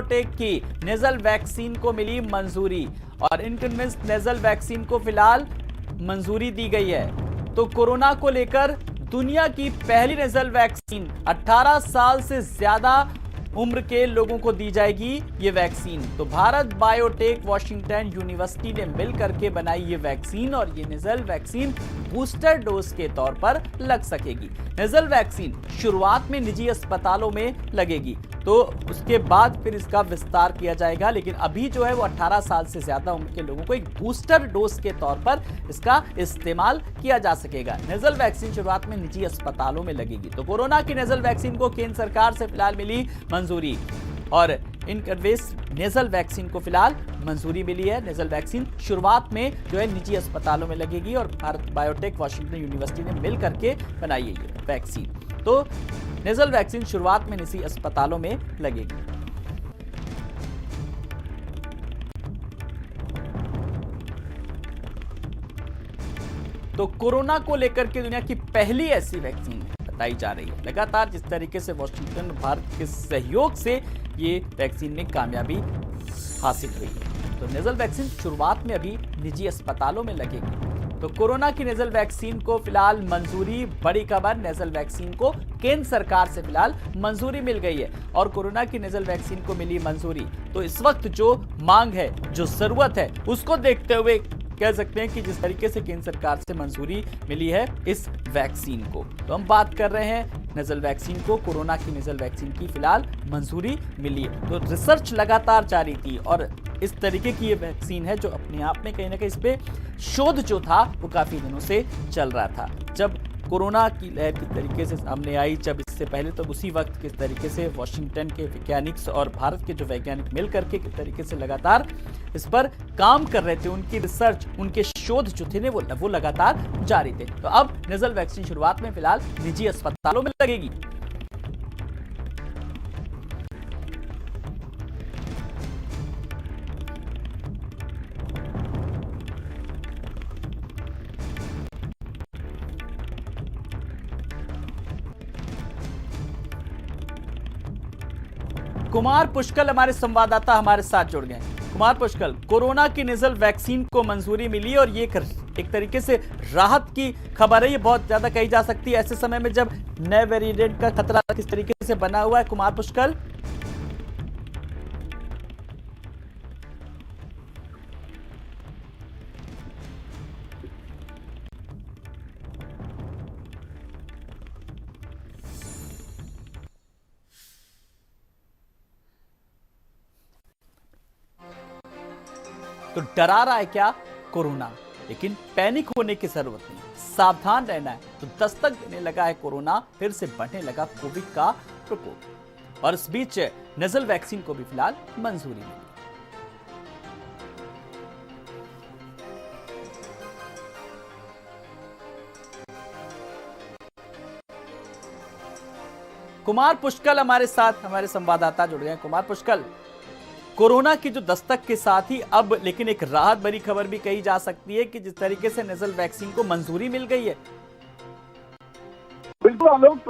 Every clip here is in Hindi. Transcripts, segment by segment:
बायोटेक की नेजल वैक्सीन को मिली मंजूरी और इनकन्विंस नेजल वैक्सीन को फिलहाल मंजूरी दी गई है। तो कोरोना को लेकर दुनिया की पहली नेजल वैक्सीन 18 साल से ज्यादा उम्र के लोगों को दी जाएगी ये वैक्सीन। तो भारत बायोटेक वॉशिंगटन यूनिवर्सिटी ने मिलकर के बनाई ये वैक्सीन और ये नेजल वैक्सीन बूस्टर डोज के तौर पर लग सकेगी। नेजल वैक्सीन शुरुआत में निजी अस्पतालों में लगेगी, तो उसके बाद फिर इसका विस्तार किया जाएगा, लेकिन अभी जो है वो 18 साल से ज्यादा उम्र के लोगों को एक बूस्टर डोज के तौर पर इसका इस्तेमाल किया जा सकेगा। नेजल वैक्सीन शुरुआत में निजी अस्पतालों में लगेगी। तो कोरोना की नेजल वैक्सीन को केंद्र सरकार से फिलहाल मिली मंजूरी और इनकन्वेंस नेजल वैक्सीन को फिलहाल मंजूरी मिली है। नेजल वैक्सीन शुरुआत में जो है निजी अस्पतालों में लगेगी और भारत बायोटेक वॉशिंगटन यूनिवर्सिटी ने मिल करके बनाई है ये वैक्सीन। तो नेजल वैक्सीन शुरुआत में निजी अस्पतालों में लगेगी। तो कोरोना को लेकर के दुनिया की पहली ऐसी वैक्सीन बताई जा रही है। लगातार जिस तरीके से वॉशिंगटन भारत के सहयोग से ये वैक्सीन में कामयाबी हासिल हुई है। तो नेजल वैक्सीन शुरुआत में अभी निजी अस्पतालों में लगेगी। तो कोरोना की नेजल वैक्सीन को फिलहाल मंजूरी, बड़ी खबर, नेजल वैक्सीन को केंद्र सरकार से फिलहाल मंजूरी मिल गई है और कोरोना की नेजल वैक्सीन को मिली मंजूरी। तो इस वक्त जो मांग है, जो जरूरत है, उसको देखते हुए कह सकते हैं कि जिस तरीके से केंद्र सरकार से मंजूरी मिली है इस वैक्सीन को, तो हम बात कर रहे हैं नेजल वैक्सीन को, कोरोना की नेजल वैक्सीन की फिलहाल मंजूरी मिली है। तो रिसर्च लगातार जारी थी और इस तरीके की ये वैक्सीन है जो अपने आप में कहीं ना कहीं इस पे शोध जो था वो काफी दिनों से चल रहा था। जब कोरोना की लहर किस तरीके से सामने आई, जब इससे पहले तो उसी वक्त किस तरीके से वॉशिंगटन के वैज्ञानिक और भारत के जो वैज्ञानिक मिल करके किस तरीके से लगातार इस पर काम कर रहे थे, उनकी रिसर्च, उनके शोध जो थे वो लगातार जारी थे। तो अब नेजल वैक्सीन शुरुआत में फिलहाल निजी अस्पतालों में लगेगी। कुमार पुष्कल हमारे संवाददाता हमारे साथ जुड़ गए। कुमार पुष्कल, कोरोना की नेजल वैक्सीन को मंजूरी मिली और ये एक तरीके से राहत की खबर है, ये बहुत ज्यादा कही जा सकती है ऐसे समय में जब नए वेरिएंट का खतरा किस तरीके से बना हुआ है। कुमार पुष्कल, तो डरा रहा है क्या कोरोना? लेकिन पैनिक होने की जरूरत नहीं, सावधान रहना है। तो दस्तक देने लगा है कोरोना, फिर से बढ़ने लगा कोविड का प्रकोप और इस बीच नेजल वैक्सीन को भी फिलहाल मंजूरी मिली। कुमार पुष्कल हमारे साथ, हमारे संवाददाता जुड़ गए। कुमार पुष्कल, कोरोना की जो दस्तक के साथ ही अब लेकिन एक राहत भरी खबर भी कही जा सकती है कि जिस तरीके से नेजल वैक्सीन को मंजूरी मिल गई है। बिल्कुल आलोक,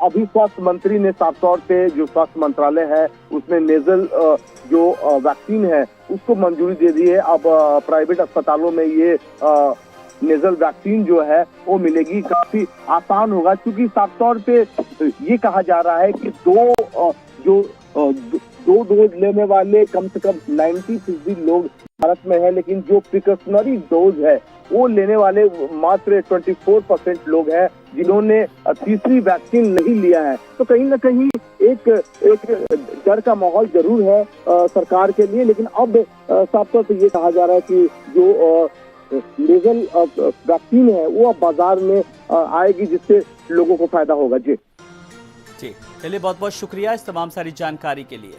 अभी स्वास्थ्य मंत्री ने साफ तौर पे, जो स्वास्थ्य मंत्रालय है उसने नेजल जो वैक्सीन है उसको मंजूरी दे दी है। अब प्राइवेट अस्पतालों में ये नेजल वैक्सीन जो है वो मिलेगी, काफी आसान होगा, क्योंकि साफ तौर पे ये कहा जा रहा है कि दो डोज लेने वाले कम से कम 90% लोग भारत में है, लेकिन जो प्रिकॉशनरी डोज है वो लेने वाले मात्र 24% लोग हैं जिन्होंने तीसरी वैक्सीन नहीं लिया है। तो कहीं ना कहीं एक डर का माहौल जरूर है सरकार के लिए, लेकिन अब साफ तौर पर ये कहा जा रहा है कि जो नेजल वैक्सीन है वो अब बाजार में आएगी, जिससे लोगों को फायदा होगा। जी चलिए, बहुत बहुत शुक्रिया इस तमाम सारी जानकारी के लिए।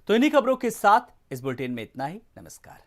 तो इन्हीं खबरों के साथ इस बुलेटिन में इतना ही। नमस्कार।